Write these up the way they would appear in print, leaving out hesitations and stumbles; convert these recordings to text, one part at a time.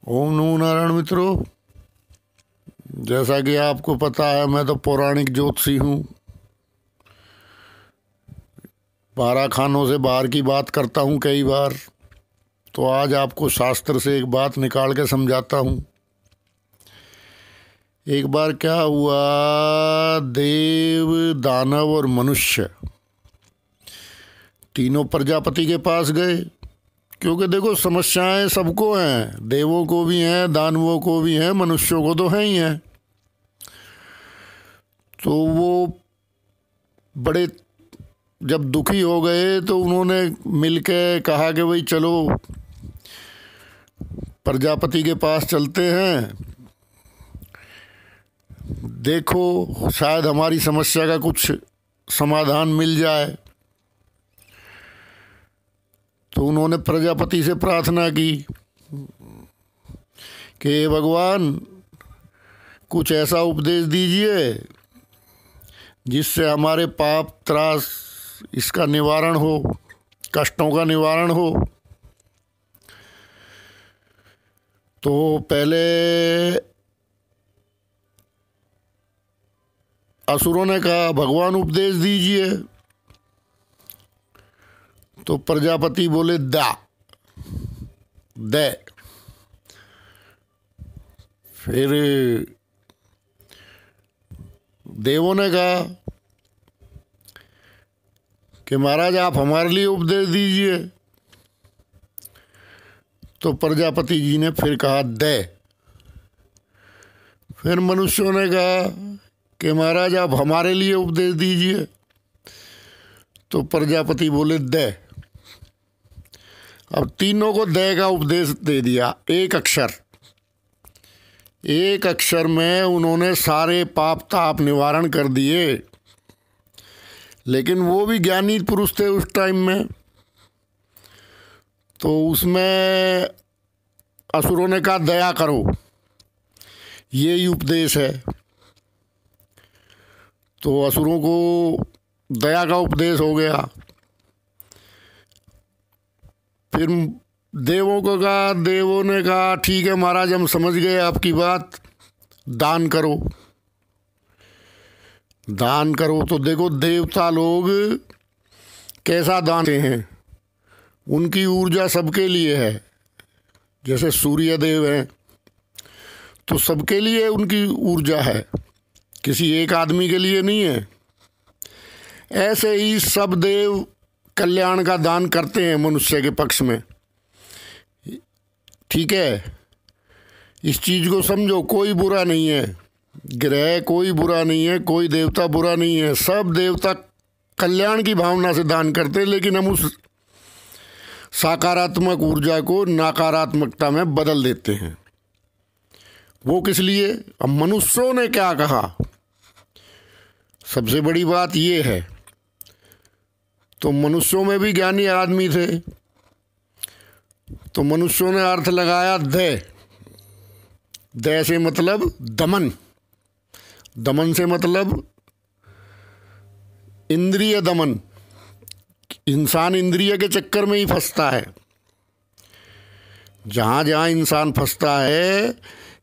ओम नमो नारायण मित्रों। जैसा कि आपको पता है, मैं तो पौराणिक ज्योतिषी हूँ। 12 खानों से बाहर की बात करता हूँ कई बार। तो आज आपको शास्त्र से एक बात निकाल के समझाता हूँ। एक बार क्या हुआ, देव, दानव और मनुष्य तीनों प्रजापति के पास गए। क्योंकि देखो, समस्याएं सबको हैं, देवों को भी हैं, दानवों को भी हैं, मनुष्यों को तो हैं ही हैं। तो वो बड़े जब दुखी हो गए तो उन्होंने मिलके कहा कि भाई चलो प्रजापति के पास चलते हैं, देखो शायद हमारी समस्या का कुछ समाधान मिल जाए। तो उन्होंने प्रजापति से प्रार्थना की कि हे भगवान, कुछ ऐसा उपदेश दीजिए जिससे हमारे पाप त्रास इसका निवारण हो, कष्टों का निवारण हो। तो पहले असुरों ने कहा, भगवान उपदेश दीजिए। तो प्रजापति बोले, दे। फिर देवों ने कहा कि महाराज आप हमारे लिए उपदेश दीजिए। तो प्रजापति जी ने फिर कहा, दे। फिर मनुष्यों ने कहा कि महाराज आप हमारे लिए उपदेश दीजिए। तो प्रजापति बोले, दे। अब तीनों को दे का उपदेश दे दिया। एक अक्षर में उन्होंने सारे पाप ताप निवारण कर दिए। लेकिन वो भी ज्ञानी पुरुष थे उस टाइम में। तो उसमें असुरों ने कहा, दया करो, यही उपदेश है। तो असुरों को दया का उपदेश हो गया। फिर देवों को कहा, देवों ने कहा ठीक है महाराज, हम समझ गए आपकी बात, दान करो। दान करो तो देखो, देवता लोग कैसा दान देते हैं, उनकी ऊर्जा सबके लिए है। जैसे सूर्य देव हैं तो सबके लिए उनकी ऊर्जा है, किसी एक आदमी के लिए नहीं है। ऐसे ही सब देव कल्याण का दान करते हैं मनुष्य के पक्ष में। ठीक है, इस चीज़ को समझो, कोई बुरा नहीं है, ग्रह कोई बुरा नहीं है, कोई देवता बुरा नहीं है। सब देवता कल्याण की भावना से दान करते हैं। लेकिन हम उस सकारात्मक ऊर्जा को नकारात्मकता में बदल देते हैं। वो किस लिए? अब मनुष्यों ने क्या कहा, सबसे बड़ी बात ये है। तो मनुष्यों में भी ज्ञानी आदमी थे। तो मनुष्यों ने अर्थ लगाया, दे से मतलब दमन, दमन से मतलब इंद्रिय दमन। इंसान इंद्रिय के चक्कर में ही फंसता है। जहाँ जहाँ इंसान फंसता है,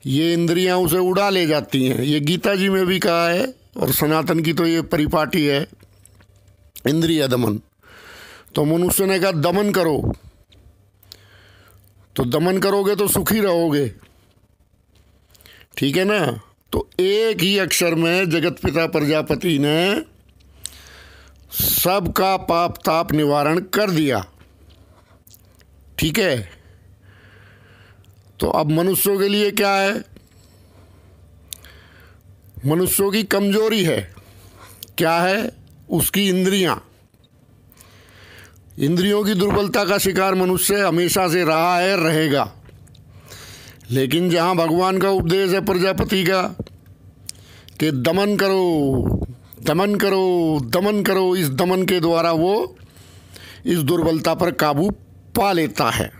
ये इंद्रियां उसे उड़ा ले जाती हैं। ये गीता जी में भी कहा है, और सनातन की तो ये परिपाटी है, इंद्रिय दमन। तो मनुष्य ने कहा, दमन करो। तो दमन करोगे तो सुखी रहोगे, ठीक है ना। तो एक ही अक्षर में जगत पिता प्रजापति ने सबका पाप ताप निवारण कर दिया, ठीक है। तो अब मनुष्यों के लिए क्या है? मनुष्यों की कमजोरी है, क्या है? उसकी इंद्रियां। इंद्रियों की दुर्बलता का शिकार मनुष्य हमेशा से रहा है, रहेगा। लेकिन जहाँ भगवान का उपदेश है प्रजापति का कि दमन करो, दमन करो, दमन करो, इस दमन के द्वारा वो इस दुर्बलता पर काबू पा लेता है।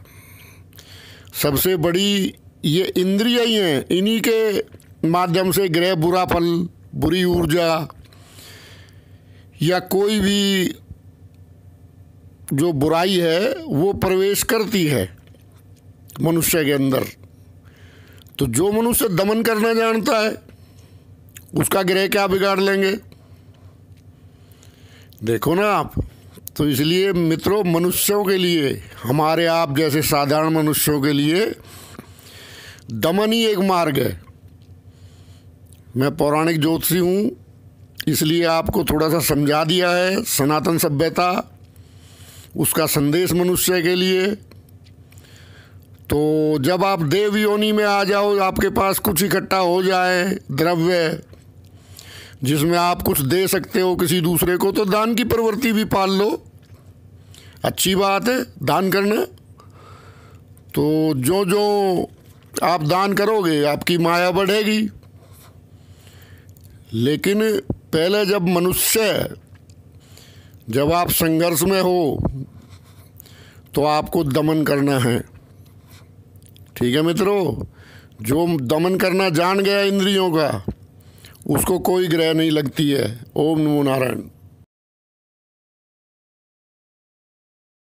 सबसे बड़ी ये इंद्रिय ही हैं। इन्हीं के माध्यम से ग्रह बुरा फल, बुरी ऊर्जा या कोई भी जो बुराई है वो प्रवेश करती है मनुष्य के अंदर। तो जो मनुष्य दमन करना जानता है उसका ग्रह क्या बिगाड़ लेंगे? देखो ना आप। तो इसलिए मित्रों, मनुष्यों के लिए, हमारे आप जैसे साधारण मनुष्यों के लिए दमन ही एक मार्ग है। मैं पौराणिक ज्योतिषी हूँ, इसलिए आपको थोड़ा सा समझा दिया है सनातन सभ्यता, उसका संदेश मनुष्य के लिए। तो जब आप देव योनि में आ जाओ, आपके पास कुछ इकट्ठा हो जाए द्रव्य जिसमें आप कुछ दे सकते हो किसी दूसरे को, तो दान की प्रवृत्ति भी पाल लो। अच्छी बात है दान करना। तो जो जो आप दान करोगे आपकी माया बढ़ेगी। लेकिन पहले जब आप संघर्ष में हो तो आपको दमन करना है। ठीक है मित्रों, जो दमन करना जान गया इंद्रियों का, उसको कोई ग्रह नहीं लगती है। ओम नमो नारायण।